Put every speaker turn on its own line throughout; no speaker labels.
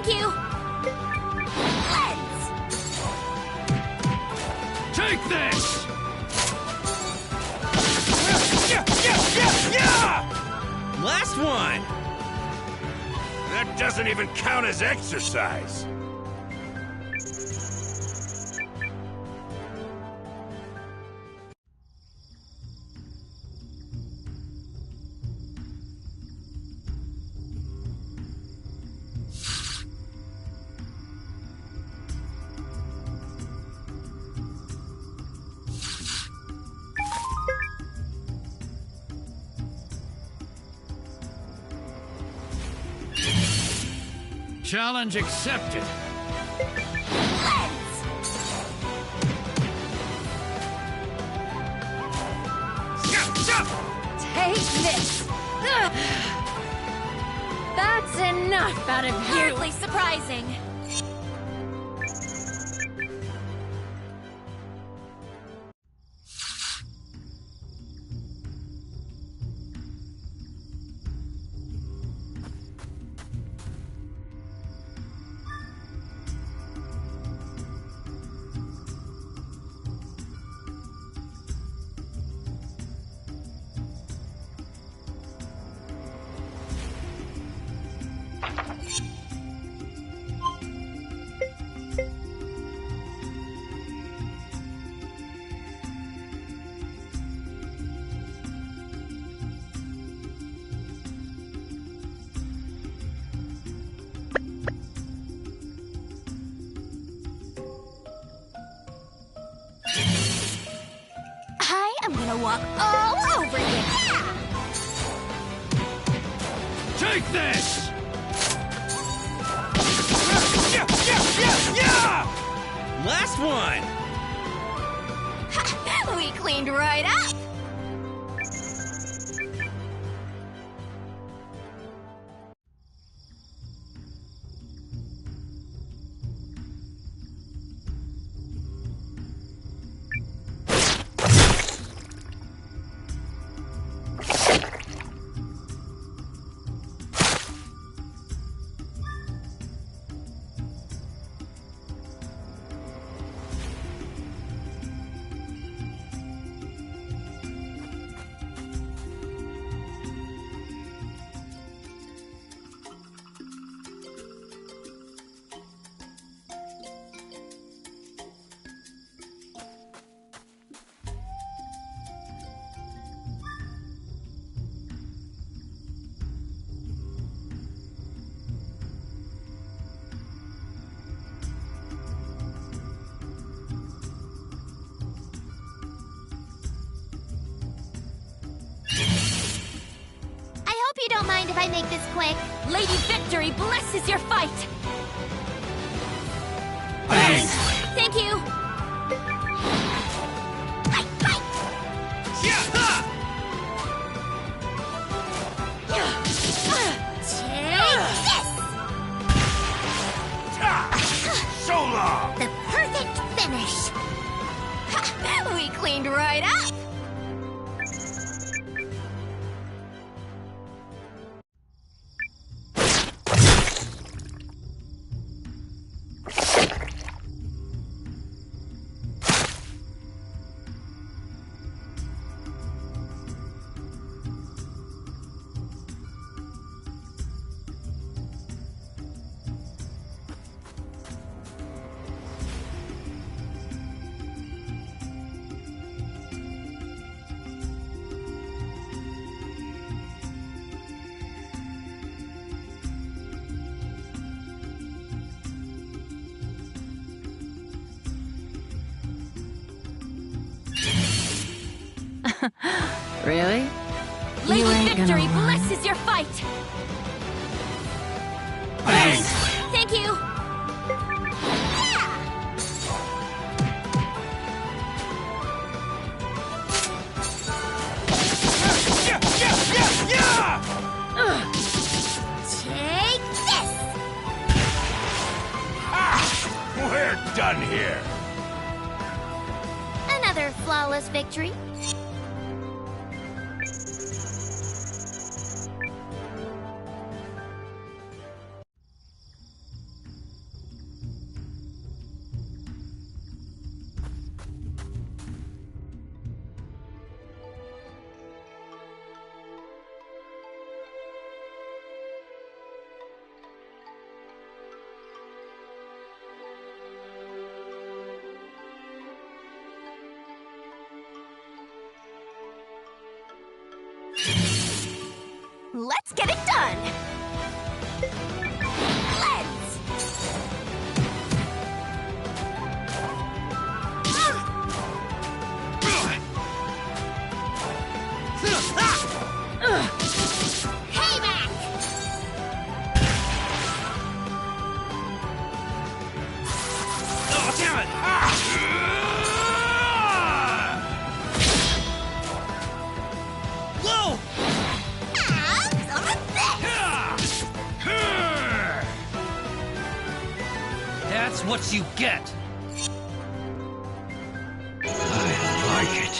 you! Lens!
Take this!
Last one!
That doesn't even count as exercise.
Challenge accepted.
Lens! Take this! Ugh. That's enough out of you! Hardly surprising. I'm gonna walk all over you!
Take this!
Last one!
We cleaned right up! Don't mind if I make this quick. Lady Victory blesses your fight!
Thanks!
Thank you!
So long!
The perfect finish! We cleaned right up!
Really?
Lady Victory blesses your fight!
Thanks!
Thank you! Take this!
We're done here.
Another flawless victory. Let's get it done! Let's! Payback!
Oh, damn it! Whoa!
Some of this!
That's what you get.
I like it.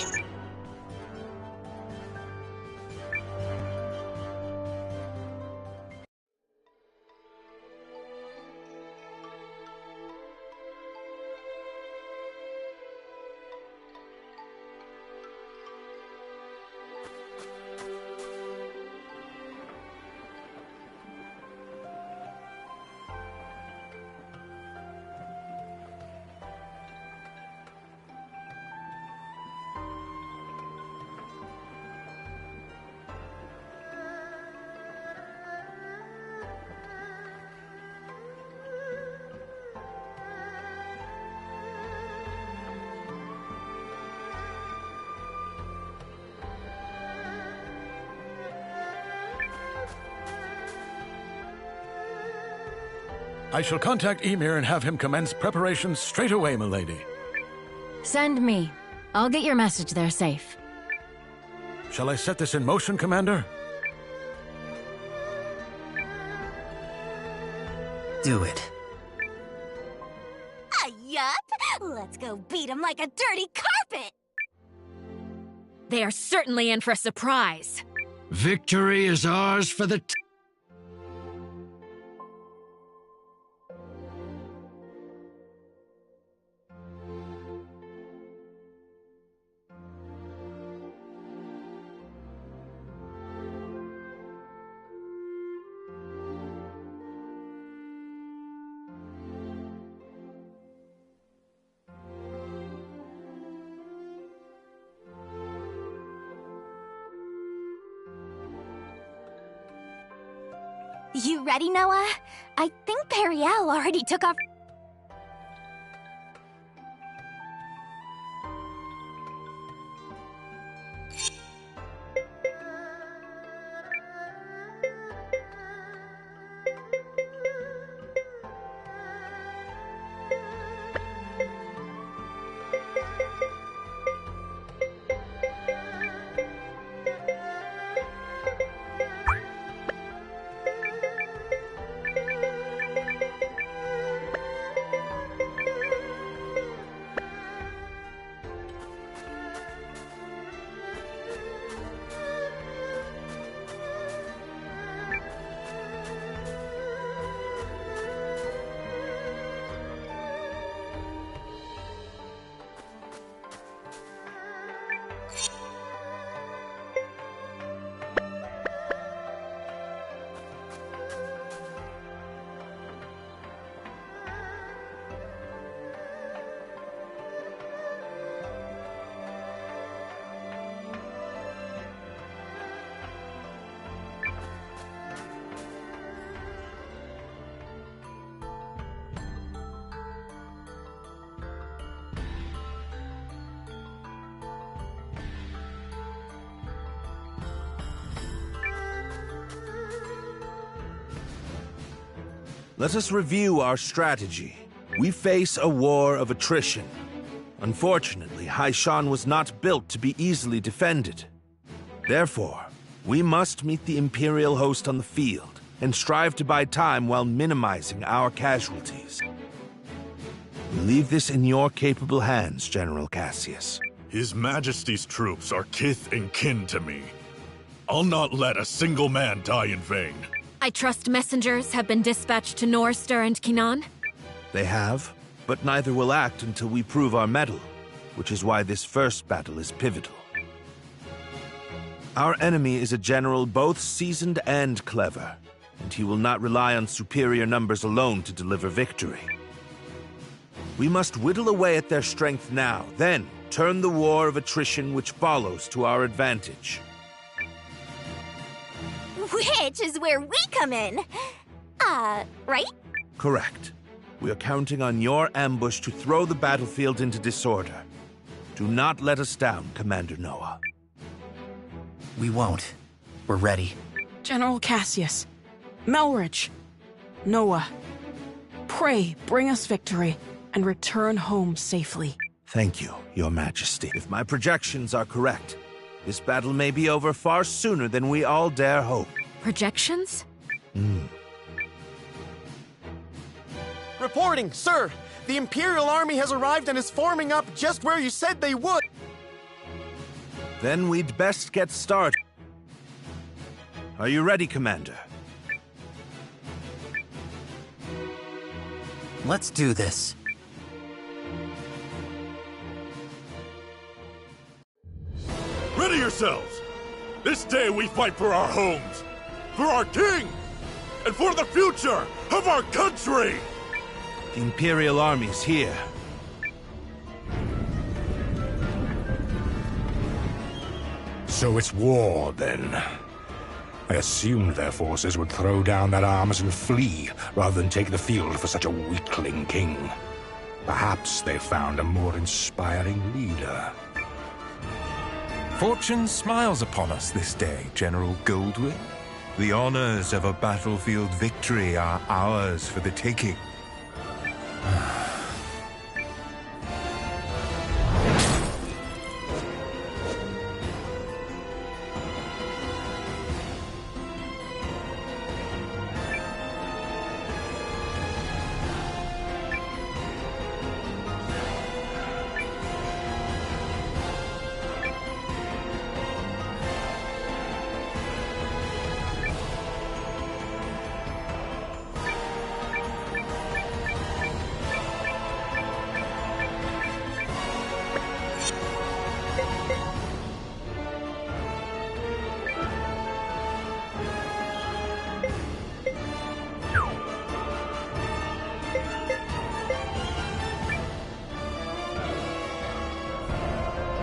I shall contact Ymir and have him commence preparations straight away, milady.
Send me. I'll get your message there safe.
Shall I set this in motion, Commander?
Do it.
Yup! Let's go beat him like a dirty carpet!
They are certainly in for a surprise.
Victory is ours for the
You ready, Noah? I think Periel already took off.
Let us review our strategy. We face a war of attrition. Unfortunately, Haishan was not built to be easily defended. Therefore, we must meet the Imperial host on the field and strive to buy time while minimizing our casualties. We leave this in your capable hands, General Cassius.
His Majesty's troops are kith and kin to me. I'll not let a single man die in vain.
I trust messengers have been dispatched to Norster and Kinan?
They have, but neither will act until we prove our mettle, which is why this first battle is pivotal. Our enemy is a general both seasoned and clever, and he will not rely on superior numbers alone to deliver victory. We must whittle away at their strength now, then turn the war of attrition which follows to our advantage.
Which is where we come in. Right?
Correct. We are counting on your ambush to throw the battlefield into disorder. Do not let us down, Commander Noah.
We won't. We're ready.
General Cassius, Melridge, Noah, pray bring us victory and return home safely.
Thank you, Your Majesty. If my projections are correct, this battle may be over far sooner than we all dare hope.
Projections?
Reporting, sir! The Imperial Army has arrived and is forming up just where you said they would!
Then we'd best get started. Are you ready, Commander?
Let's do this.
Ready yourselves! This day we fight for our homes, for our king, and for the future of our country!
The Imperial Army's here.
So it's war, then. I assumed their forces would throw down their arms and flee, rather than take the field for such a weakling king. Perhaps they found a more inspiring leader.
Fortune smiles upon us this day, General Goldwyn. The honors of a battlefield victory are ours for the taking.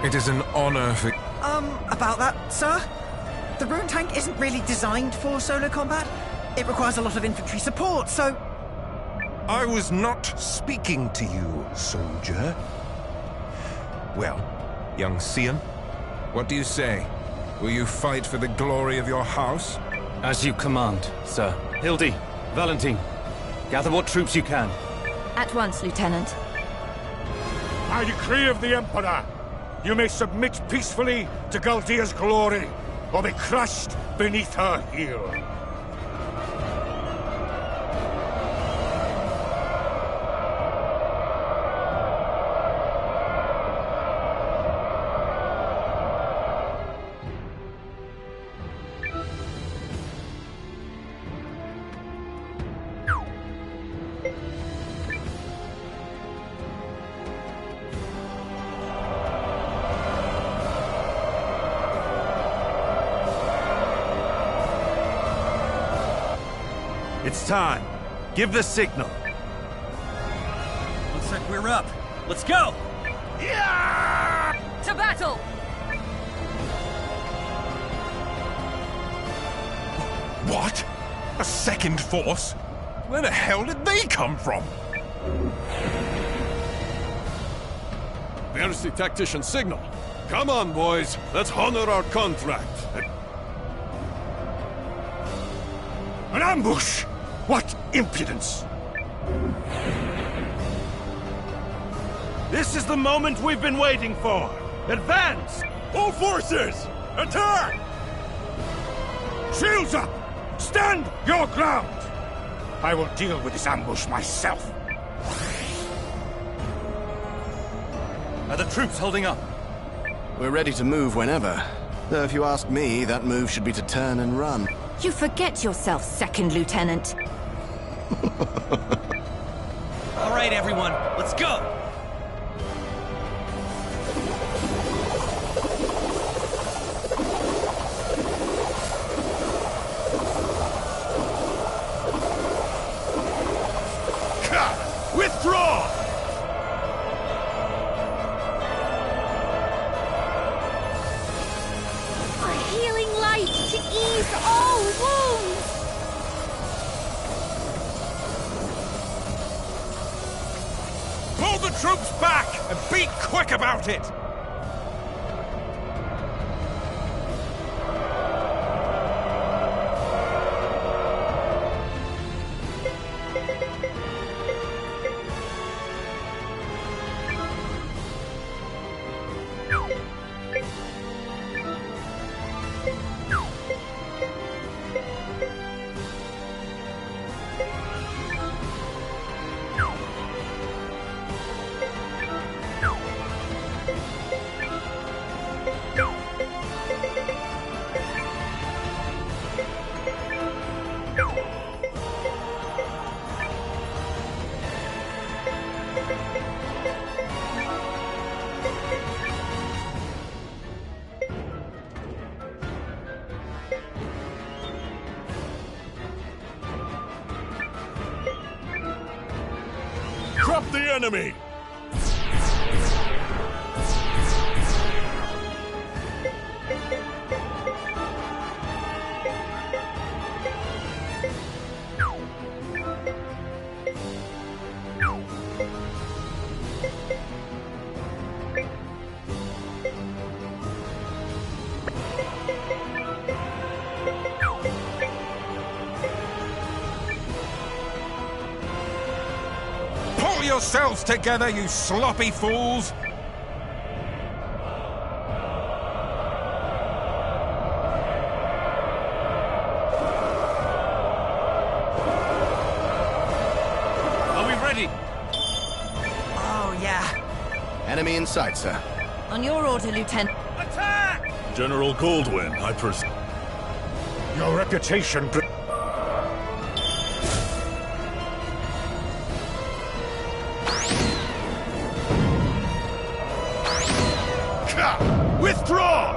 It is an honor for...
About that, sir? The rune tank isn't really designed for solo combat. It requires a lot of infantry support, so...
I was not speaking to you, soldier. Well, young Cian, what do you say? Will you fight for the glory of your house?
As you command, sir. Hildy, Valentine, gather what troops you can.
At once, Lieutenant.
By decree of the Emperor, you may submit peacefully to Galdea's glory, or be crushed beneath her heel.
It's time. Give the signal.
Looks like we're up. Let's go!
To battle!
What? A second force? Where the hell did they come from?
There's the tactician signal. Come on, boys. Let's honor our contract.
An ambush! What impudence!
This is the moment we've been waiting for. Advance!
All forces! Attack!
Shields up! Stand your ground! I will deal with this ambush myself.
Are the troops holding up?
We're ready to move whenever. Though if you ask me, that move should be to turn and run.
You forget yourself, Second Lieutenant.
All right, everyone, let's go!
Withdraw!
A healing light to ease all wounds!
troops back, and be quick about it!
Drop the enemy!
Pull yourselves together, you sloppy fools!
Are we ready?
Oh, yeah.
Enemy in sight, sir.
On your order, Lieutenant.
Attack!
General Goldwyn, I presume.
Your reputation...
Withdraw!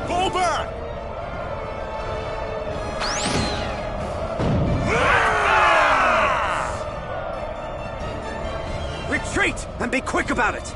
Fall back!
Retreat, and be quick about it!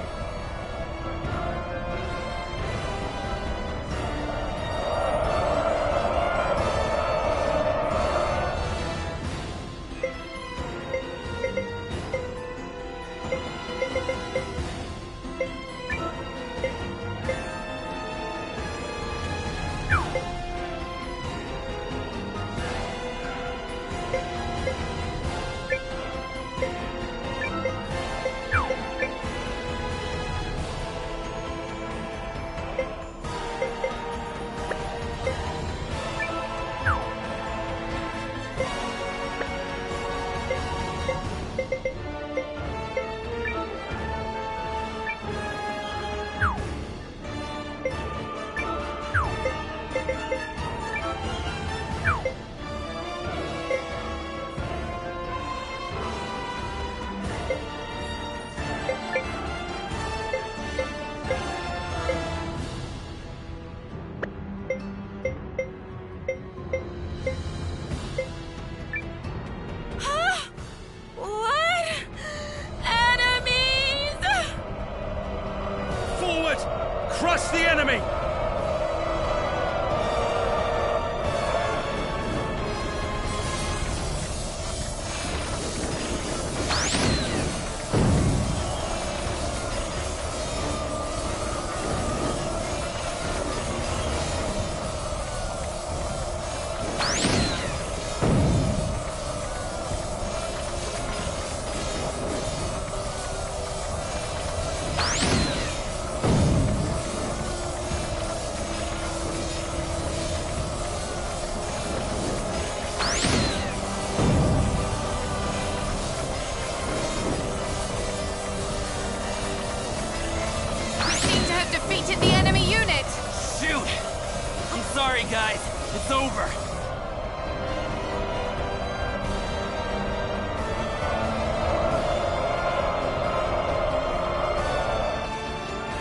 Crush the enemy!
Defeated the enemy unit!
Shoot! I'm sorry, guys. It's over.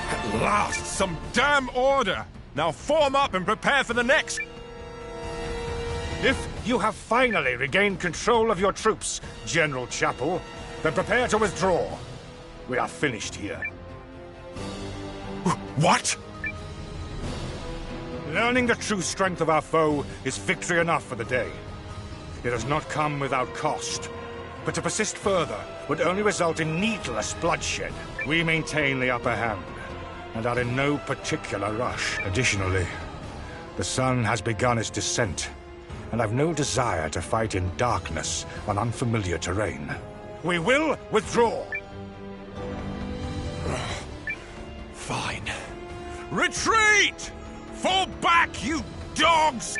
At last, some damn order! Now form up and prepare for the next...
If you have finally regained control of your troops, General Chapel, then prepare to withdraw. We are finished here.
What?
Learning the true strength of our foe is victory enough for the day. It has not come without cost, but to persist further would only result in needless bloodshed. We maintain the upper hand, and are in no particular rush. Additionally, the sun has begun its descent, and I've no desire to fight in darkness on unfamiliar terrain. We will withdraw!
Fine. Retreat! Fall back, you dogs!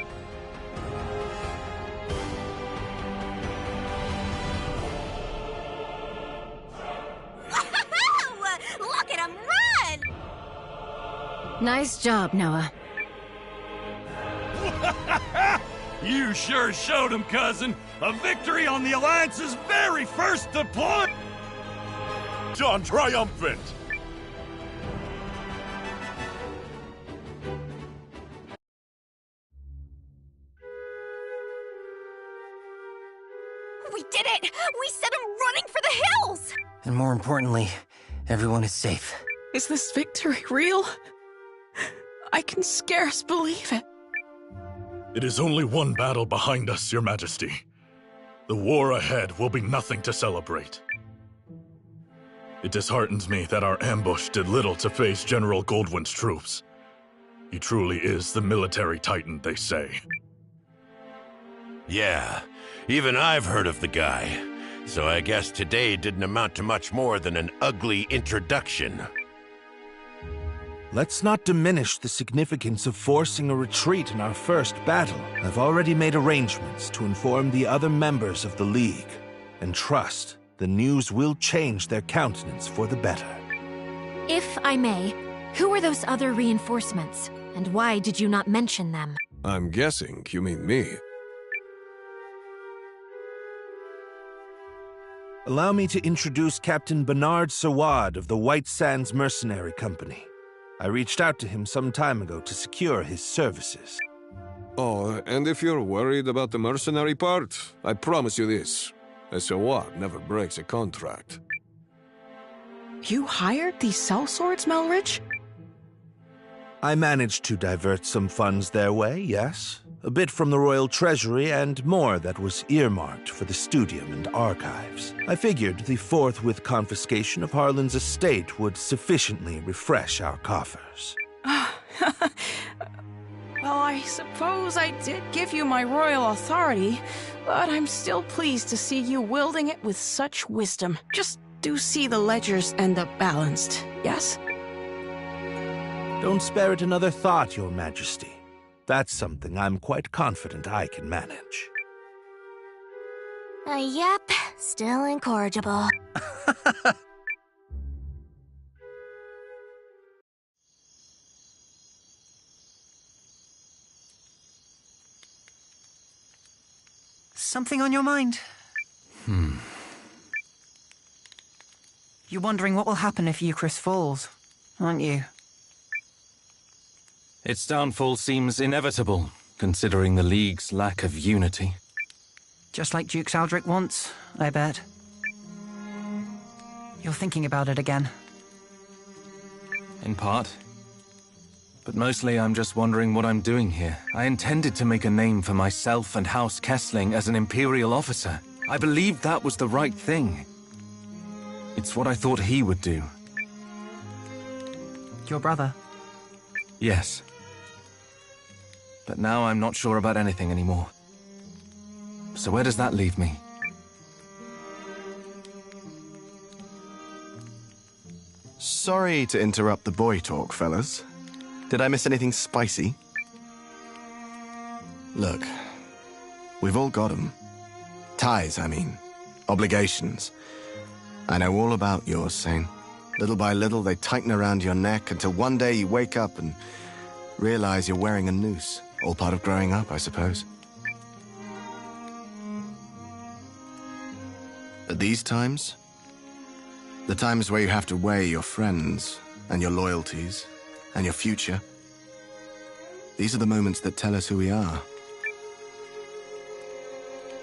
Look at him run!
Nice job, Noah.
You sure showed him, cousin. A victory on the Alliance's very first deployment!
John triumphant!
We did it! We sent him running for the hills!
And more importantly, everyone is safe.
Is this victory real? I can scarce believe it.
It is only one battle behind us, Your Majesty. The war ahead will be nothing to celebrate. It disheartens me that our ambush did little to face General Goldwyn's troops. He truly is the military titan, they say.
Yeah, even I've heard of the guy. So I guess today didn't amount to much more than an ugly introduction.
Let's not diminish the significance of forcing a retreat in our first battle. I've already made arrangements to inform the other members of the League, and trust the news will change their countenance for the better.
If I may, who are those other reinforcements, and why did you not mention them?
I'm guessing you mean me.
Allow me to introduce Captain Bernard Sawad of the White Sands Mercenary Company. I reached out to him some time ago to secure his services.
Oh, and if you're worried about the mercenary part, I promise you this. A Sawad never breaks a contract.
You hired these sellswords, Melridge?
I managed to divert some funds their way, yes. A bit from the royal treasury and more that was earmarked for the studium and archives. I figured the forthwith confiscation of Harlan's estate would sufficiently refresh our coffers.
Well, I suppose I did give you my royal authority, but I'm still pleased to see you wielding it with such wisdom. Just do see the ledgers end up balanced, yes?
Don't spare it another thought, Your Majesty. That's something I'm quite confident I can manage.
Yep, still incorrigible.
Something on your mind? You're wondering what will happen if Eucharist falls, aren't you?
Its downfall seems inevitable, considering the League's lack of unity.
Just like Duke Saldric wants, I bet. You're thinking about it again.
In part. But mostly I'm just wondering what I'm doing here. I intended to make a name for myself and House Kessling as an Imperial officer. I believed that was the right thing. It's what I thought he would do.
Your brother?
Yes. But now I'm not sure about anything anymore. So where does that leave me?
Sorry to interrupt the boy talk, fellas. Did I miss anything spicy? Look, we've all got 'em. Ties, I mean. Obligations. I know all about yours, Sane. Little by little, they tighten around your neck until one day you wake up and realize you're wearing a noose. All part of growing up, I suppose. At these times, the times where you have to weigh your friends and your loyalties and your future, these are the moments that tell us who we are.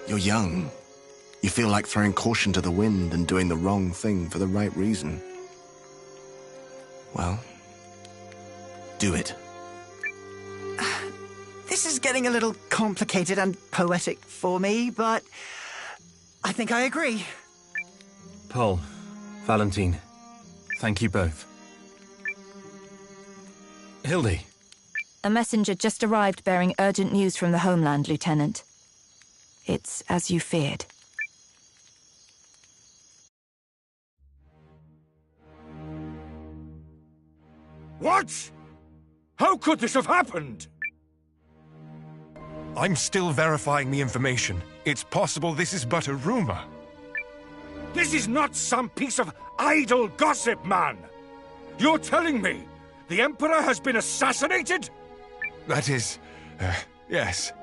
You're young. You feel like throwing caution to the wind and doing the wrong thing for the right reason. Well, do it.
This is getting a little complicated and poetic for me, but I think I agree.
Paul, Valentine, thank you both. Hildy.
A messenger just arrived bearing urgent news from the homeland, Lieutenant. It's as you feared.
What? How could this have happened?
I'm still verifying the information. It's possible this is but a rumor.
This is not some piece of idle gossip, man! You're telling me the Emperor has been assassinated?
That is... yes.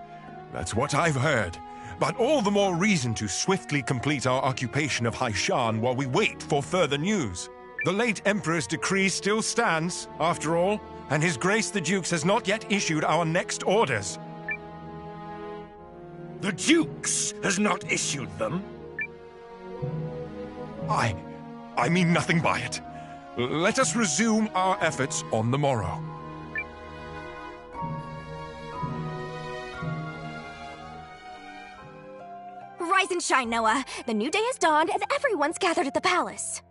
That's what I've heard. But all the more reason to swiftly complete our occupation of Haishan while we wait for further news. The late Emperor's decree still stands, after all, and His Grace the Dukes has not yet issued our next orders.
The Dukes has not issued them?
I mean nothing by it. Let us resume our efforts on the morrow.
Rise and shine, Noah. The new day has dawned and everyone's gathered at the palace.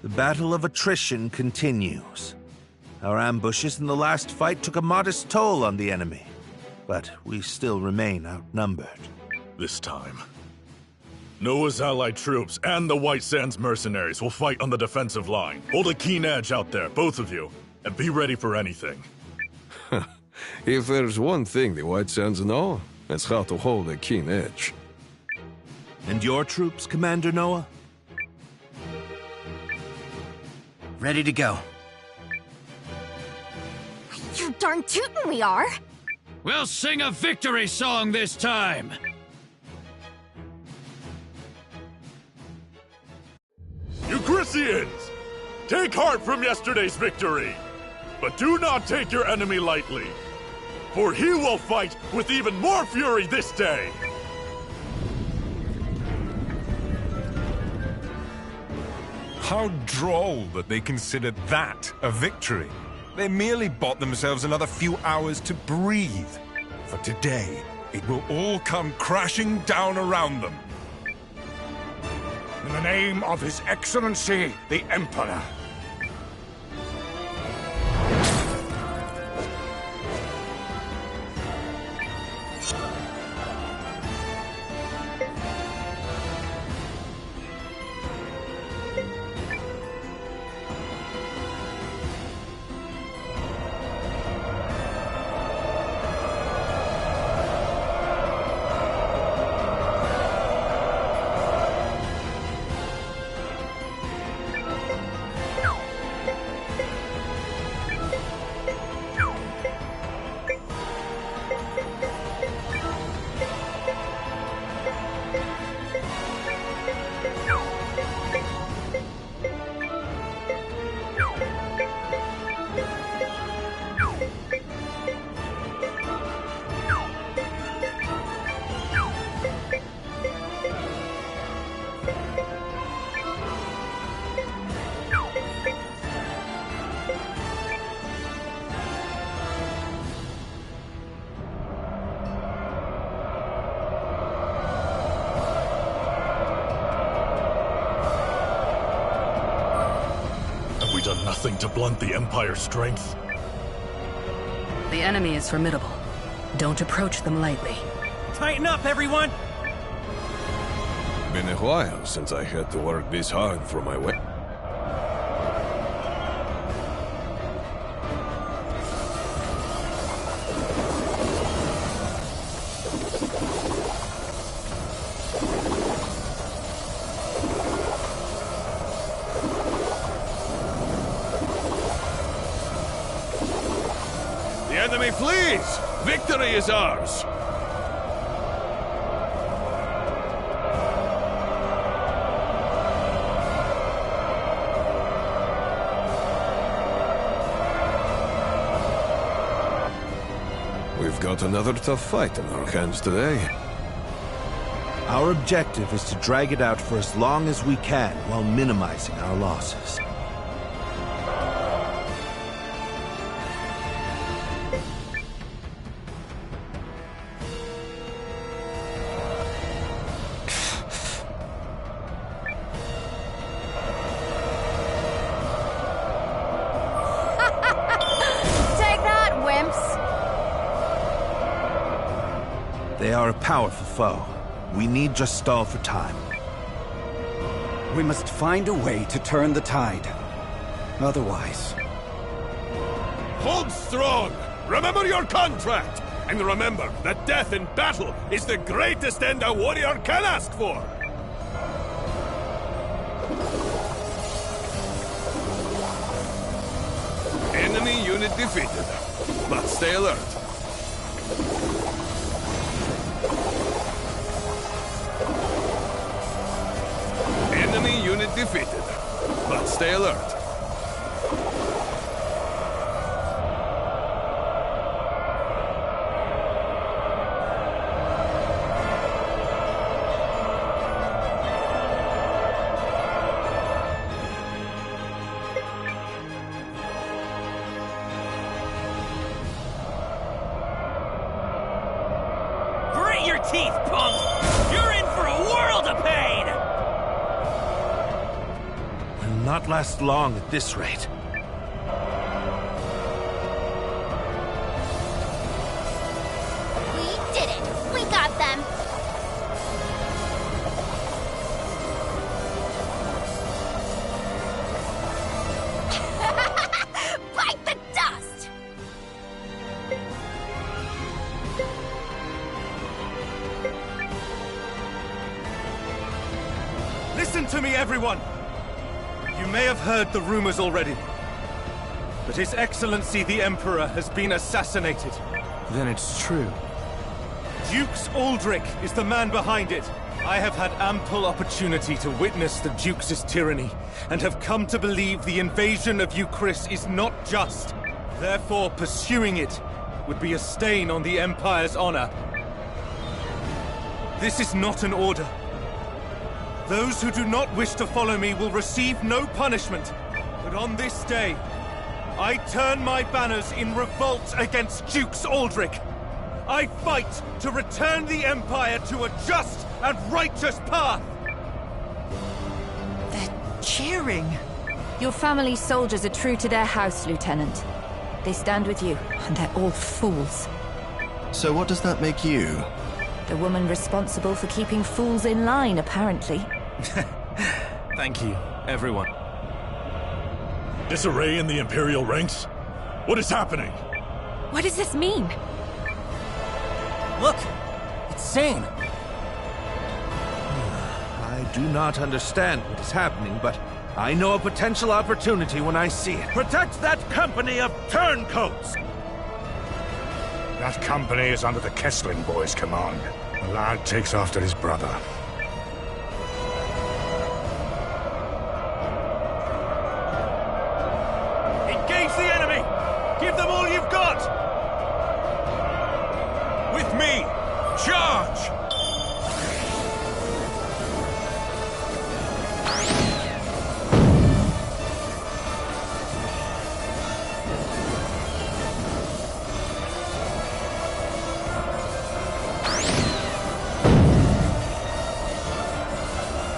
The battle of attrition continues. Our ambushes in the last fight took a modest toll on the enemy, but we still remain outnumbered.
This time, Noah's allied troops and the White Sands mercenaries will fight on the defensive line. Hold a keen edge out there, both of you, and be ready for anything.
If there's one thing the White Sands know, it's how to hold a keen edge.
And your troops, Commander Noah?
Ready to go.
You darn tootin' we are!
We'll sing a victory song this time!
Eucrisians! Take heart from yesterday's victory! But do not take your enemy lightly, for he will fight with even more fury this day!
How droll that they considered that a victory. They merely bought themselves another few hours to breathe. For today, it will all come crashing down around them.
In the name of His Excellency, the Emperor.
Done nothing to blunt the Empire's strength.
The enemy is formidable, Don't approach them lightly.
Tighten up, everyone!
Been a while since I had to work this hard for my way.
The enemy flees! Victory is ours!
We've got another tough fight in our hands today.
Our objective is to drag it out for as long as we can while minimizing our losses. They are a powerful foe. We need just stall for time.
We must find a way to turn the tide. Otherwise...
Hold strong! Remember your contract! And remember that death in battle is the greatest end a warrior can ask for! Enemy unit defeated. But stay alert. Enemy unit defeated. But stay alert.
Grit your teeth, punk! You're in for a world of pain!
Will not last long at this rate.
We did it! We got them! Bite the dust!
Listen to me, everyone! You may have heard the rumors already, but His Excellency the Emperor has been assassinated. Then it's true. Dukes Aldrich is the man behind it. I have had ample opportunity to witness the Duke's tyranny, and have come to believe the invasion of Euchris is not just. Therefore, pursuing it would be a stain on the Empire's honor. This is not an order. Those who do not wish to follow me will receive no punishment. But on this day, I turn my banners in revolt against Dukes Aldrich. I fight to return the Empire to a just and righteous path.
They're cheering. Your family's soldiers are true to their house, Lieutenant. They stand with you, and they're all fools.
So what does that make you?
The woman responsible for keeping fools in line, apparently.
Thank you, everyone.
Disarray in the Imperial ranks? What is happening?
What does this mean?
Look! It's Sane!
I do not understand what is happening, but I know a potential opportunity when I see it. Protect that company of turncoats!
That company is under the Kessling boys' command. The lad takes after his brother.
Engage the enemy! Give them all you've got! With me! Charge!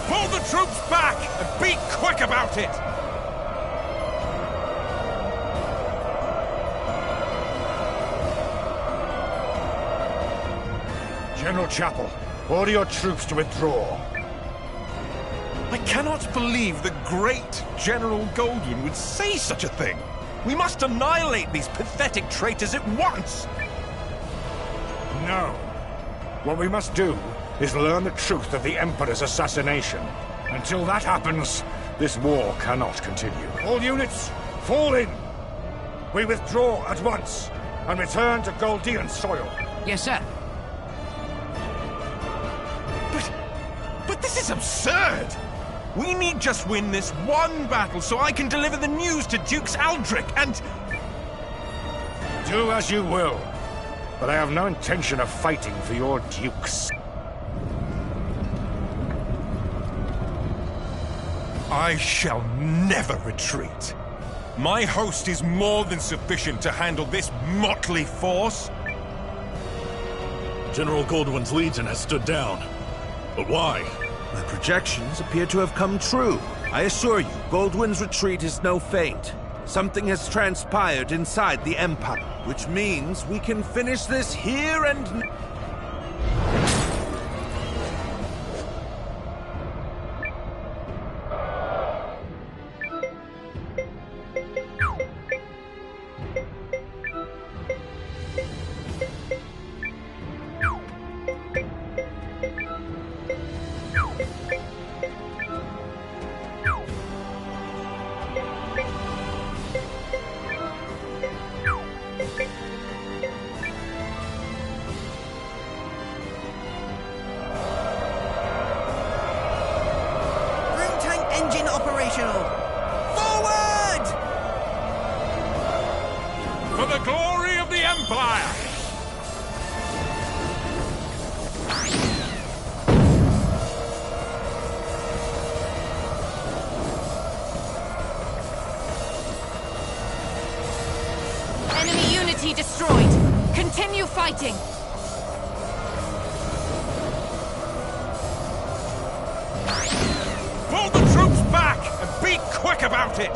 Pull the troops back and be quick about it!
General Chapel, order your troops to withdraw.
I cannot believe the great General Goldwyn would say such a thing. We must annihilate these pathetic traitors at once!
No. What we must do is learn the truth of the Emperor's assassination. Until that happens, this war cannot continue. All units, fall in! We withdraw at once and return to Goldean soil.
Yes, sir.
But this is absurd! We need just win this one battle so I can deliver the news to Dukes Aldrich and...
Do as you will, but I have no intention of fighting for your dukes.
I shall never retreat. My host is more than sufficient to handle this motley force.
General Goldwyn's legion has stood down. But why?
My projections appear to have come true. I assure you, Goldwyn's retreat is no feint. Something has transpired inside the Empire, which means we can finish this here and...
Engine operational! Forward!
For the glory of the Empire!
Enemy unity destroyed. Continue fighting.
Pull the troops back and be quick about it!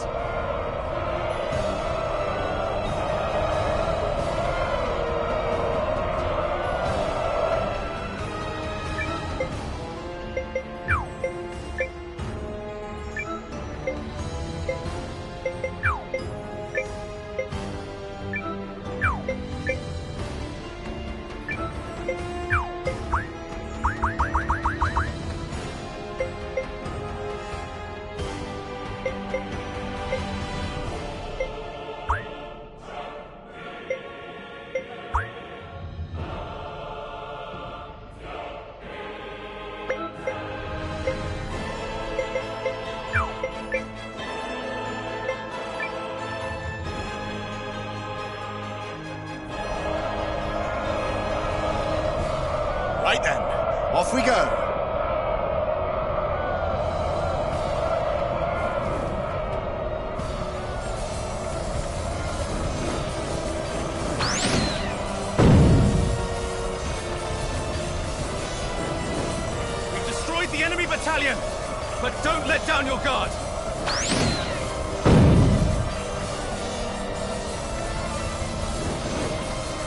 Right then, off we go.
We've destroyed the enemy battalion, but don't let down your guard.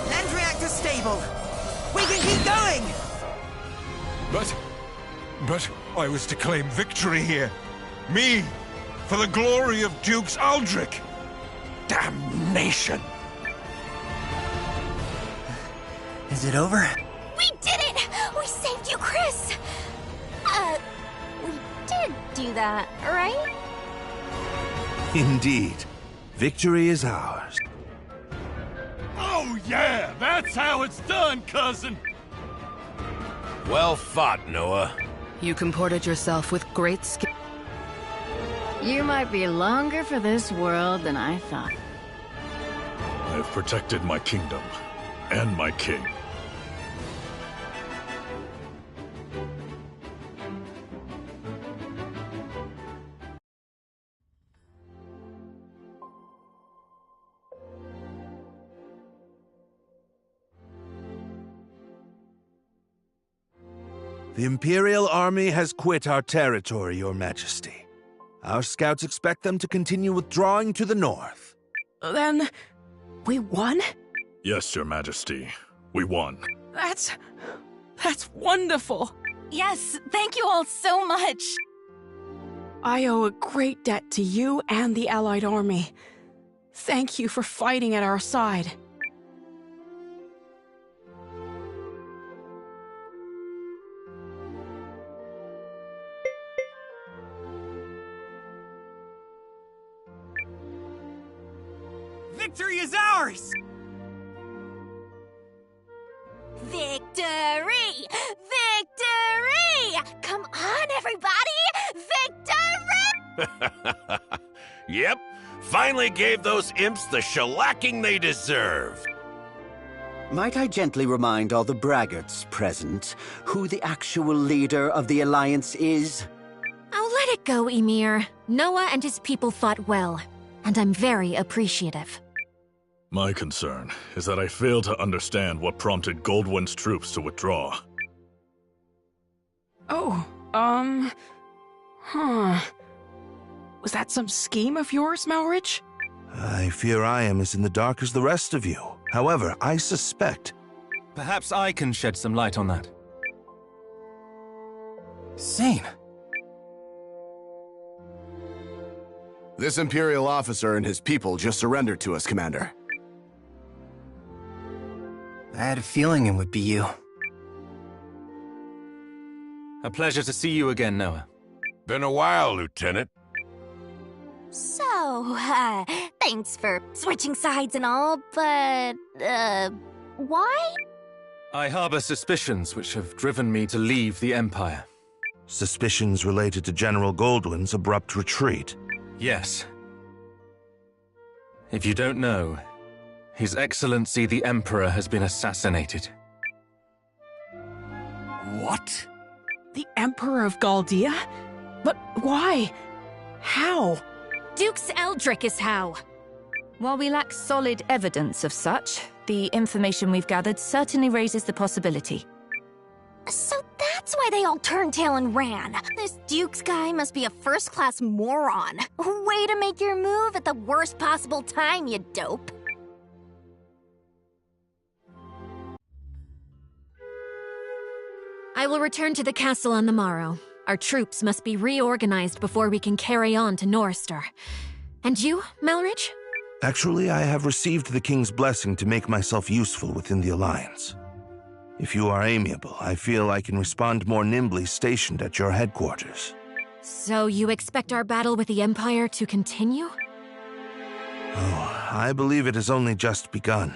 Land reactor stable. We can keep going!
But I was to claim victory here. Me, for the glory of Dukes Aldrich. Damnation!
Is it over?
We did it! We saved you, Chris! We did do that, right?
Indeed. Victory is ours.
Oh yeah, that's how it's done, cousin!
Well fought, Noah.
You comported yourself with great skill.
You might be longer for this world than I thought.
I have protected my kingdom and my king.
The Imperial Army has quit our territory, Your Majesty. Our scouts expect them to continue withdrawing to the north.
Then, we won?
Yes, Your Majesty. We won.
That's That's wonderful!
Yes, thank you all so much!
I owe a great debt to you and the Allied army. Thank you for fighting at our side.
Victory is ours!
Victory! Victory! Come on, everybody! Victory!
Yep, finally gave those imps the shellacking they deserve.
Might I gently remind all the braggarts present who the actual leader of the Alliance is?
Oh, let it go, Ymir. Noah and his people fought well, and I'm very appreciative.
My concern is that I fail to understand what prompted Goldwyn's troops to withdraw.
Oh, Was that some scheme of yours, Malrich?
I fear I am as in the dark as the rest of you. However, I suspect...
Perhaps I can shed some light on that.
Sane. This Imperial officer and his people just surrendered to us, Commander.
I had a feeling it would be you.
A pleasure to see you again, Noah.
Been a while, Lieutenant.
So, thanks for switching sides and all, but, why?
I harbor suspicions which have driven me to leave the Empire.
Suspicions related to General Goldwyn's abrupt retreat.
Yes. If you don't know, His Excellency the Emperor has been assassinated.
What? The Emperor of Galdea? But why? How?
Dukes Eldrick is how.
While we lack solid evidence of such, the information we've gathered certainly raises the possibility.
So that's why they all turned tail and ran. This Dukes guy must be a first-class moron. Way to make your move at the worst possible time, you dope.
I will return to the castle on the morrow. Our troops must be reorganized before we can carry on to Norrister. And you, Malrich?
Actually, I have received the King's blessing to make myself useful within the Alliance. If you are amiable, I feel I can respond more nimbly stationed at your headquarters.
So you expect our battle with the Empire to continue?
Oh, I believe it has only just begun.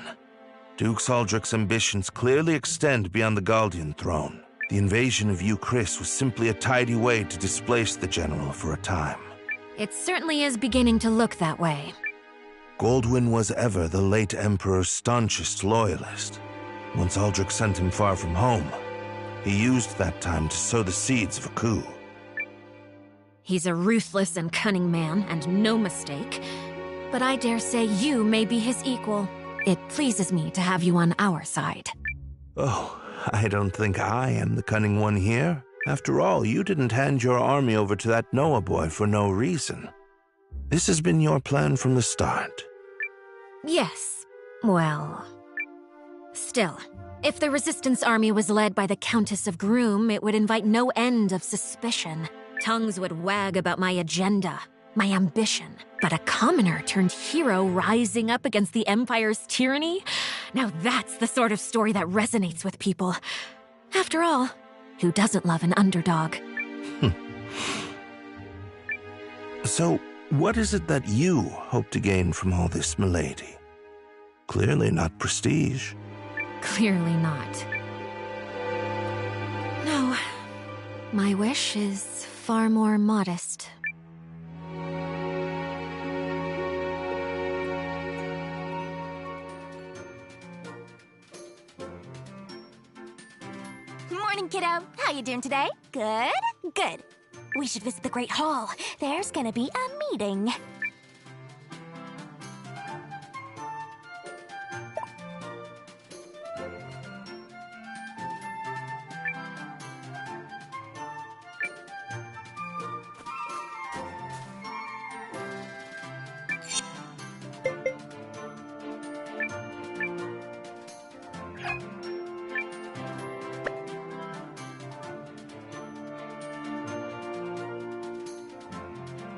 Duke Saldric's ambitions clearly extend beyond the Galdian throne. The invasion of Chris was simply a tidy way to displace the general for a time.
It certainly is beginning to look that way.
Goldwyn was ever the late Emperor's staunchest loyalist. Once Aldrich sent him far from home, he used that time to sow the seeds of a coup.
He's a ruthless and cunning man, and no mistake. But I dare say you may be his equal. It pleases me to have you on our side.
Oh, I don't think I am the cunning one here. After all, you didn't hand your army over to that Noah boy for no reason. This has been your plan from the start.
Yes. Well... Still, if the Resistance army was led by the Countess of Groom, it would invite no end of suspicion. Tongues would wag about my agenda, my ambition. But a commoner turned hero rising up against the Empire's tyranny? Now that's the sort of story that resonates with people. After all, who doesn't love an underdog?
So, what is it that you hope to gain from all this, milady? Clearly not prestige.
Clearly not. No. My wish is far more modest.
Morning, kiddo. How you doing today? Good? Good. We should visit the Great Hall. There's gonna be a meeting.